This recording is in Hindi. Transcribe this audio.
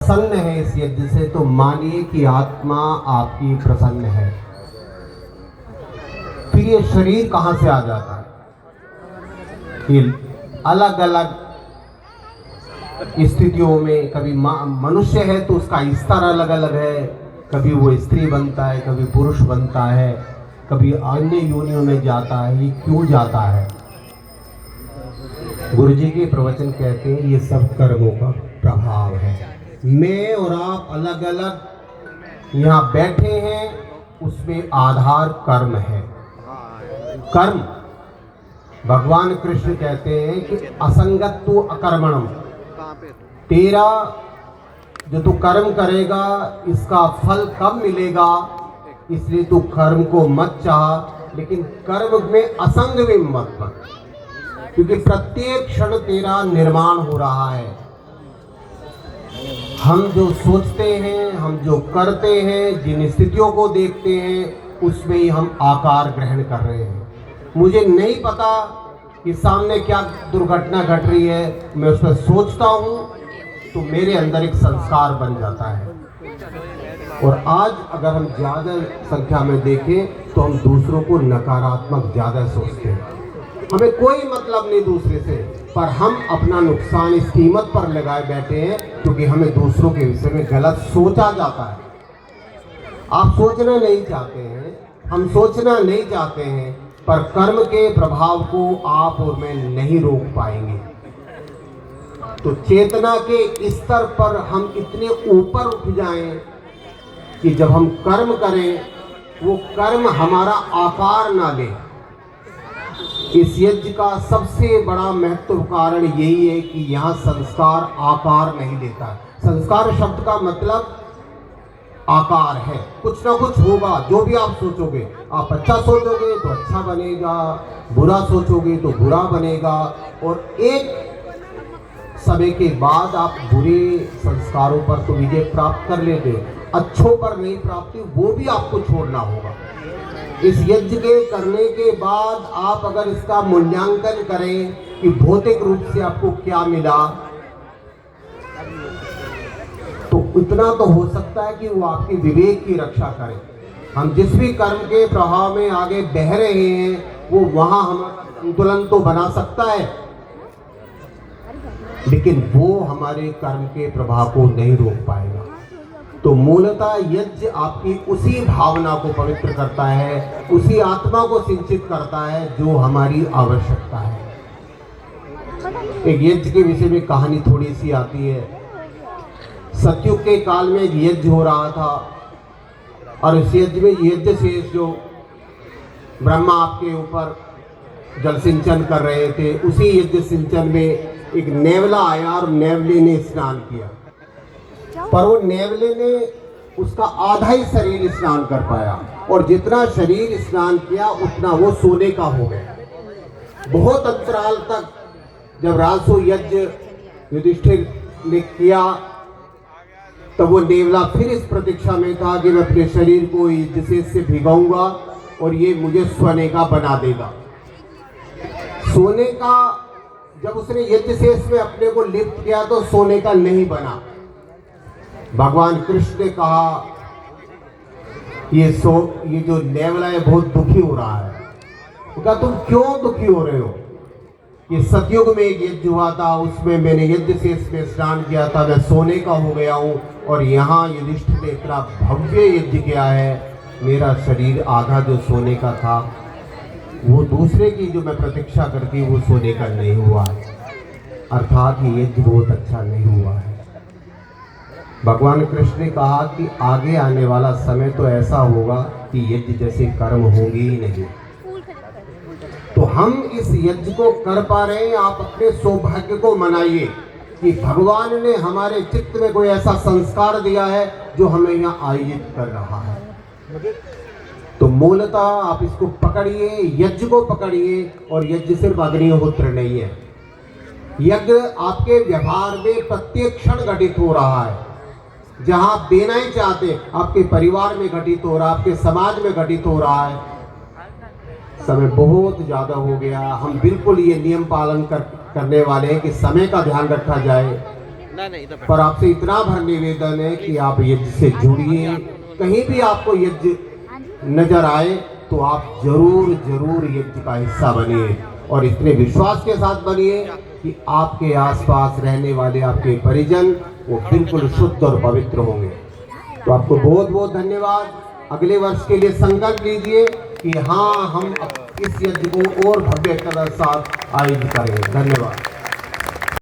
प्रसन्न है इस यज्ञ से, तो मानिए कि आत्मा आपकी प्रसन्न है। फिर ये शरीर कहाँ से आ जाता है? ये अलग अलग स्थितियों में, कभी मनुष्य है तो उसका स्तर अलग अलग है, कभी वो स्त्री बनता है, कभी पुरुष बनता है, कभी अन्य योनियों में जाता है। ये क्यों जाता है? गुरु जी के प्रवचन कहते हैं ये सब कर्मों का प्रभाव है। मैं और आप अलग अलग यहाँ बैठे हैं, उसमें आधार कर्म है। कर्म, भगवान कृष्ण कहते हैं कि असंगत्व अकर्मणम, तेरा जो तू कर्म करेगा इसका फल कब मिलेगा, इसलिए तू कर्म को मत चाह, लेकिन कर्म में असंग में मत बन, क्योंकि प्रत्येक क्षण तेरा निर्माण हो रहा है। हम जो सोचते हैं, हम जो करते हैं, जिन स्थितियों को देखते हैं, उसमें ही हम आकार ग्रहण कर रहे हैं। मुझे नहीं पता कि सामने क्या दुर्घटना घट रही है, मैं उस पर सोचता हूँ तो मेरे अंदर एक संस्कार बन जाता है। और आज अगर हम ज़्यादा संख्या में देखें तो हम दूसरों को नकारात्मक ज़्यादा सोचते हैं। हमें कोई मतलब नहीं दूसरे से, पर हम अपना नुकसान इस कीमत पर लगाए बैठे हैं क्योंकि हमें दूसरों के विषय में गलत सोचा जाता है। आप सोचना नहीं चाहते हैं, हम सोचना नहीं चाहते हैं, पर कर्म के प्रभाव को आप और मैं नहीं रोक पाएंगे। तो चेतना के स्तर पर हम इतने ऊपर उठ जाएं कि जब हम कर्म करें वो कर्म हमारा आकार ना ले। इस यज्ञ का सबसे बड़ा महत्व कारण यही है कि यहाँ संस्कार आकार नहीं लेता है। संस्कार शब्द का मतलब आकार है, कुछ ना कुछ होगा। जो भी आप सोचोगे, आप अच्छा सोचोगे तो अच्छा बनेगा, बुरा सोचोगे तो बुरा बनेगा, और एक समय के बाद आप बुरे संस्कारों पर तो विजय प्राप्त कर लेते, अच्छों पर नहीं प्राप्ति, वो भी आपको छोड़ना होगा। इस यज्ञ के करने के बाद आप अगर इसका मूल्यांकन करें कि भौतिक रूप से आपको क्या मिला, तो इतना तो हो सकता है कि वो आपके विवेक की रक्षा करे। हम जिस भी कर्म के प्रभाव में आगे बह रहे हैं वो वहां हमारा संतुलन तो बना सकता है, लेकिन वो हमारे कर्म के प्रभाव को नहीं रोक पाएगा। तो मूलतः यज्ञ आपकी उसी भावना को पवित्र करता है, उसी आत्मा को सिंचित करता है जो हमारी आवश्यकता है। एक यज्ञ के विषय में कहानी थोड़ी सी आती है। सतयुग के काल में एक यज्ञ हो रहा था, और इस यज्ञ में यज्ञ शेष जो ब्रह्मा आपके ऊपर जल सिंचन कर रहे थे, उसी यज्ञ सिंचन में एक नेवला आया और नेवले ने स्नान किया, पर वो नेवले ने उसका आधा ही शरीर स्नान कर पाया, और जितना शरीर स्नान किया उतना वो सोने का हो गया। बहुत अंतराल तक जब राजसू यज्ञ युधिष्ठिर ने किया, तब वो नेवला फिर इस प्रतीक्षा में था कि मैं अपने शरीर को यज्ञ से भिगाऊंगा और ये मुझे सोने का बना देगा। सोने का जब उसने यज्ञ शेष में अपने को लिप्त किया तो सोने का नहीं बना। भगवान कृष्ण ने कहा ये जो नेवला है बहुत दुखी हो रहा है। तो कहा तुम क्यों दुखी हो रहे हो? ये सतयुग में एक यज्ञ हुआ था, उसमें मैंने यज्ञ शेष में स्नान किया था, मैं सोने का हो गया हूँ, और यहाँ युधिष्ठिर ने इतना भव्य यज्ञ किया है, मेरा शरीर आधा जो सोने का था वो दूसरे की जो मैं प्रतीक्षा करती वो सोने का नहीं हुआ है, अर्थात ये यज्ञ बहुत अच्छा नहीं हुआ है। भगवान कृष्ण ने कहा कि आगे आने वाला समय तो ऐसा होगा कि यज्ञ जैसे कर्म होंगे ही नहीं। तो हम इस यज्ञ को कर पा रहे हैं, आप अपने सौभाग्य को मनाइए कि भगवान ने हमारे चित्त में कोई ऐसा संस्कार दिया है जो हमें यहाँ आयोजित कर रहा है। तो मूलतः आप इसको पकड़िए, यज्ञ को पकड़िए, और यज्ञ सिर्फ अग्निहोत्र नहीं है। यज्ञ आपके व्यवहार में प्रत्येक क्षण घटित हो रहा है। जहां आप देना ही चाहते आपके परिवार में घटित हो रहा है, आपके समाज में घटित हो रहा है। समय बहुत ज़्यादा हो गया, हम बिल्कुल ये नियम पालन करने वाले हैं कि समय का ध्यान रखा जाए। पर आपसे इतना भर निवेदन है कि आप यज्ञ से जुड़िए। कहीं भी आपको यज्ञ नजर आए तो आप जरूर जरूर यज्ञ का हिस्सा बनिए और इतने विश्वास के साथ बनिए कि आपके आसपास रहने वाले आपके परिजन वो बिल्कुल शुद्ध और पवित्र होंगे। तो आपको बहुत बहुत धन्यवाद। अगले वर्ष के लिए संकल्प लीजिए कि हाँ, हम इस यज्ञ को और भव्यता के साथ आयोजित करेंगे। धन्यवाद।